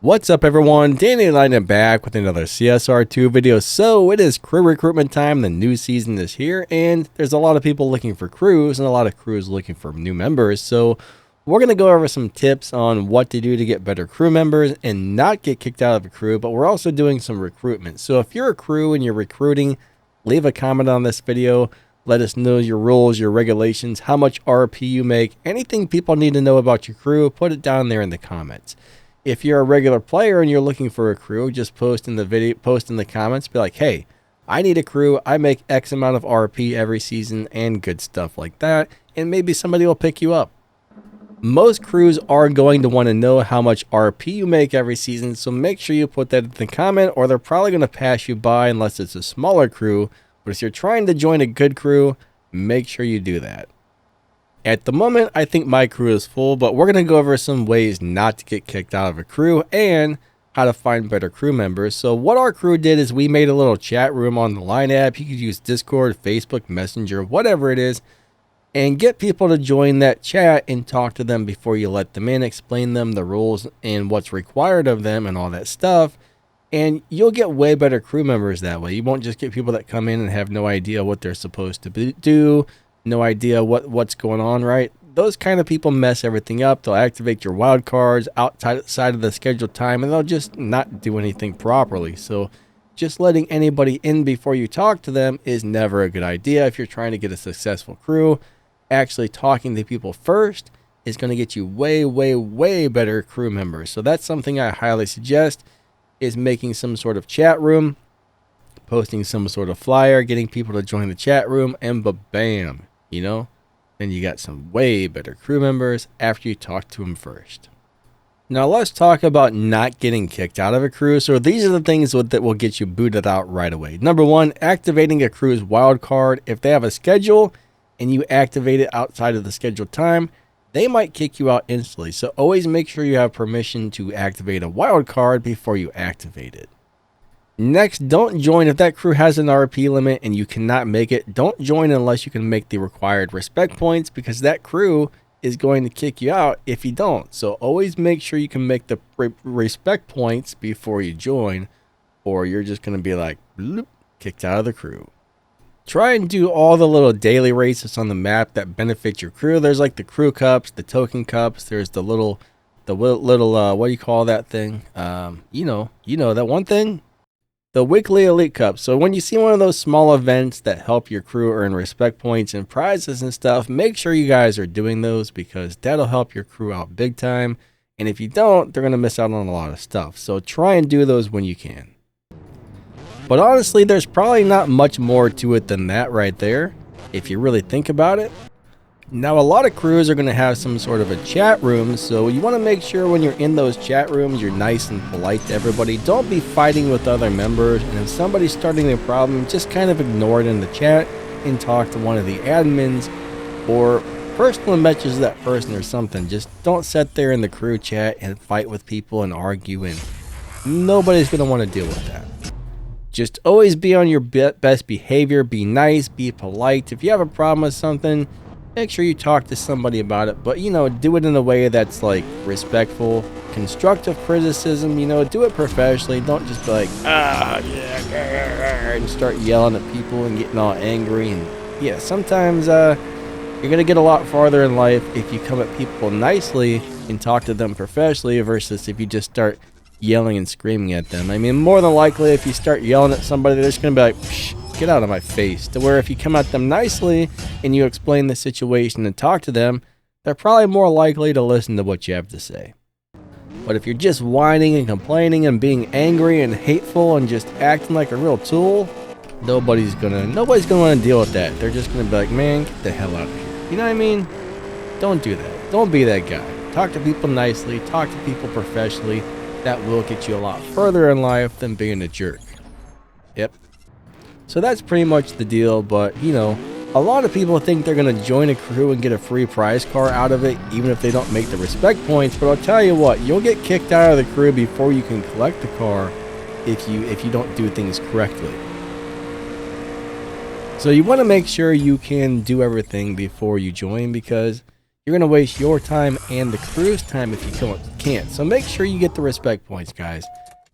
What's up everyone, Danny and I am back with another CSR2 video. So it is crew recruitment time, the new season is here, and there's a lot of people looking for crews and a lot of crews looking for new members. So we're going to go over some tips on what to do to get better crew members and not get kicked out of a crew, but we're also doing some recruitment. So if you're a crew and you're recruiting, leave a comment on this video. Let us know your rules, your regulations, how much RP you make, anything people need to know about your crew, put it down there in the comments. If you're a regular player and you're looking for a crew, just post in the video, post in the comments, be like, hey, I need a crew. I make X amount of RP every season and good stuff like that. And maybe somebody will pick you up. Most crews are going to want to know how much RP you make every season. So make sure you put that in the comment or they're probably going to pass you by unless it's a smaller crew. But if you're trying to join a good crew, make sure you do that. At the moment, I think my crew is full, but we're going to go over some ways not to get kicked out of a crew and how to find better crew members. So what our crew did is we made a little chat room on the Line app. You could use Discord, Facebook, Messenger, whatever it is, and get people to join that chat and talk to them before you let them in, explain them the rules and what's required of them and all that stuff. And you'll get way better crew members that way. You won't just get people that come in and have no idea what they're supposed to do. No idea what's going on, right? Those kind of people mess everything up. They'll activate your wild cards outside of the scheduled time, and they'll just not do anything properly. So just letting anybody in before you talk to them is never a good idea. If you're trying to get a successful crew, actually talking to people first is going to get you way better crew members. So that's something I highly suggest, is making some sort of chat room, posting some sort of flyer, getting people to join the chat room, and bam. You know, then you got some way better crew members after you talk to them first. Now let's talk about not getting kicked out of a crew. So these are the things that will get you booted out right away. Number one, activating a crew's wild card. If they have a schedule and you activate it outside of the scheduled time, they might kick you out instantly. So always make sure you have permission to activate a wild card before you activate it. Next, don't join if that crew has an RP limit and you cannot make it. Don't join unless you can make the required respect points, because that crew is going to kick you out if you don't. So always make sure you can make the respect points before you join, or you're just going to be like, bloop, kicked out of the crew. Try and do all the little daily races on the map that benefit your crew. There's like the crew cups, the token cups. There's the little what do you call that thing? You know that one thing. The weekly elite cup. So when you see one of those small events that help your crew earn respect points and prizes and stuff, make sure you guys are doing those, because that'll help your crew out big time. And if you don't, they're going to miss out on a lot of stuff. So try and do those when you can. But honestly, there's probably not much more to it than that right there, if you really think about it. Now, a lot of crews are going to have some sort of a chat room, so you want to make sure when you're in those chat rooms, you're nice and polite to everybody. Don't be fighting with other members, and if somebody's starting a problem, just kind of ignore it in the chat and talk to one of the admins or personal message that person or something. Just don't sit there in the crew chat and fight with people and argue, and nobody's going to want to deal with that. Just always be on your best behavior, be nice, be polite. If you have a problem with something, make sure you talk to somebody about it, but, do it in a way that's, like, respectful, constructive criticism, do it professionally. Don't just be like, and start yelling at people and getting all angry. And, yeah, sometimes you're going to get a lot farther in life if you come at people nicely and talk to them professionally versus if you just start yelling and screaming at them. I mean, more than likely, if you start yelling at somebody, they're just going to be like, psh, get out of my face. To where if you come at them nicely and you explain the situation and talk to them, they're probably more likely to listen to what you have to say. But if you're just whining and complaining and being angry and hateful and just acting like a real tool, nobody's gonna want to deal with that. They're just gonna be like, man, get the hell out of here. You know what I mean? Don't do that. Don't be that guy. Talk to people nicely. Talk to people professionally. That will get you a lot further in life than being a jerk. Yep. So that's pretty much the deal, but, a lot of people think they're going to join a crew and get a free prize car out of it, even if they don't make the respect points. But I'll tell you what, you'll get kicked out of the crew before you can collect the car if you don't do things correctly. So you want to make sure you can do everything before you join, because you're going to waste your time and the crew's time if you can't. So make sure you get the respect points, guys.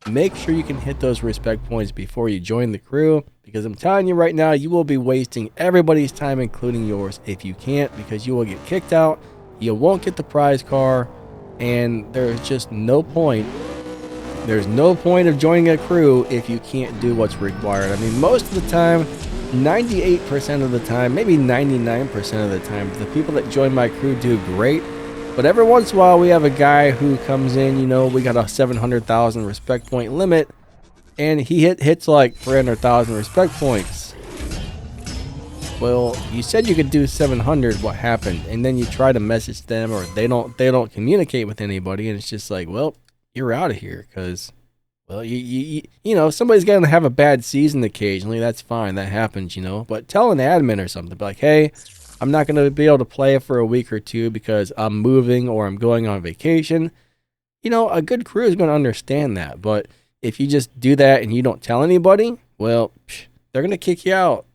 Make sure you can hit those respect points before you join the crew, because I'm telling you right now, you will be wasting everybody's time, including yours, if you can't, because you will get kicked out, you won't get the prize car, and there's just no point. There's no point of joining a crew if you can't do what's required. I mean, most of the time, 98% of the time, maybe 99% of the time, the people that join my crew do great. But every once in a while, we have a guy who comes in, you know, we got a 700,000 respect point limit, and he hits like 300,000 respect points. Well, you said you could do 700, what happened? And then you try to message them, or they don't communicate with anybody, and it's just like, well, you're out of here, because, well, you know, somebody's gonna have a bad season occasionally. That's fine, that happens, you know. But tell an admin or something, be like, hey, I'm not going to be able to play for a week or two because I'm moving or I'm going on vacation. You know, a good crew is going to understand that. But if you just do that and you don't tell anybody, well, they're going to kick you out.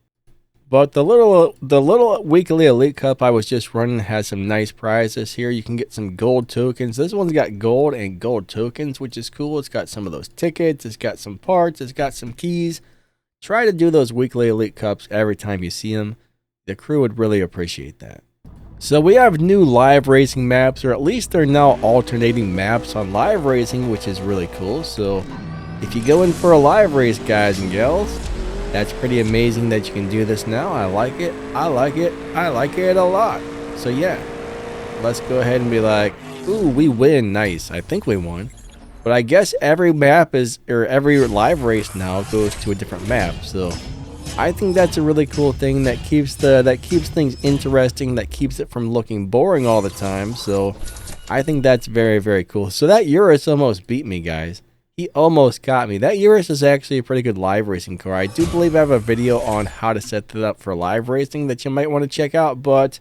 But the little weekly elite cup I was just running has some nice prizes here. You can get some gold tokens. This one's got gold and gold tokens, which is cool. It's got some of those tickets. It's got some parts. It's got some keys. Try to do those weekly elite cups every time you see them. The crew would really appreciate that. So we have new live racing maps, or at least they're now alternating maps on live racing, which is really cool. So if you go in for a live race, guys and gals, that's pretty amazing that you can do this now. I like it. I like it. I like it a lot. So yeah, let's go ahead and be like, ooh, we win. Nice. I think we won. But I guess every map is, or every live race now goes to a different map. So I think that's a really cool thing that keeps things interesting, that keeps it from looking boring all the time. So I think that's very, very cool. So that Urus almost beat me, guys. He almost got me. That Urus is actually a pretty good live racing car. I do believe I have a video on how to set that up for live racing that you might want to check out. But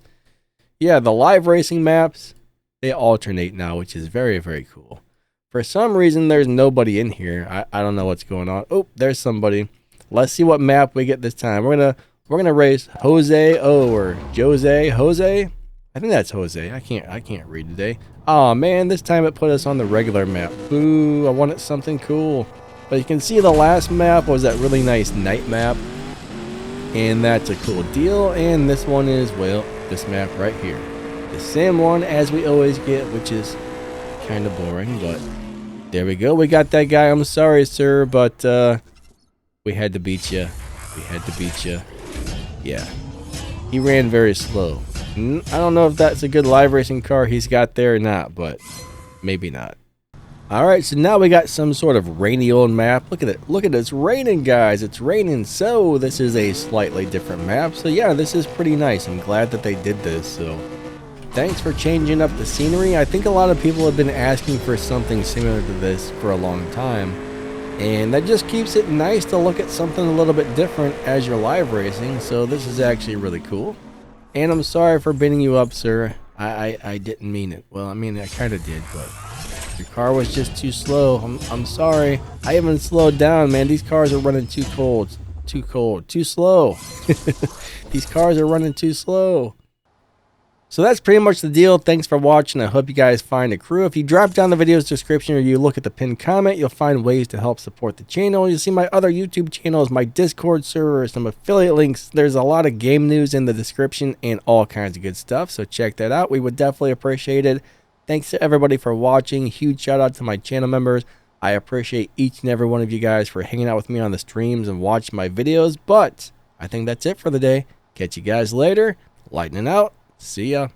yeah, the live racing maps, they alternate now, which is very, very cool. For some reason, there's nobody in here. I don't know what's going on. Oh, there's somebody. Let's see what map we get this time. We're gonna race Jose or Jose. I think that's Jose. I can't read today. Oh man, this time it put us on the regular map. Boo! I wanted something cool. But you can see the last map was that really nice night map, and that's a cool deal. And this one is, well, this map right here, the same one as we always get, which is kind of boring. But there we go. We got that guy. I'm sorry, sir, but we had to beat you. We had to beat you. Yeah. He ran very slow. I don't know if that's a good live racing car he's got there or not, but maybe not. Alright, so now we got some sort of rainy old map. Look at it. Look at it. It's raining, guys. It's raining. So this is a slightly different map. So yeah, this is pretty nice. I'm glad that they did this. So thanks for changing up the scenery. I think a lot of people have been asking for something similar to this for a long time. And that just keeps it nice to look at something a little bit different as you're live racing. So this is actually really cool. And I'm sorry for beating you up, sir. I didn't mean it. Well, I mean, I kind of did, but your car was just too slow. I'm sorry. I haven't slowed down, man. These cars are running too cold. Too cold. Too slow. These cars are running too slow. So that's pretty much the deal. Thanks for watching. I hope you guys find a crew. If you drop down the video's description or you look at the pinned comment, you'll find ways to help support the channel. You'll see my other YouTube channels, my Discord server, some affiliate links. There's a lot of game news in the description and all kinds of good stuff. So check that out. We would definitely appreciate it. Thanks to everybody for watching. Huge shout out to my channel members. I appreciate each and every one of you guys for hanging out with me on the streams and watching my videos. But I think that's it for the day. Catch you guys later. Lightning out. See ya.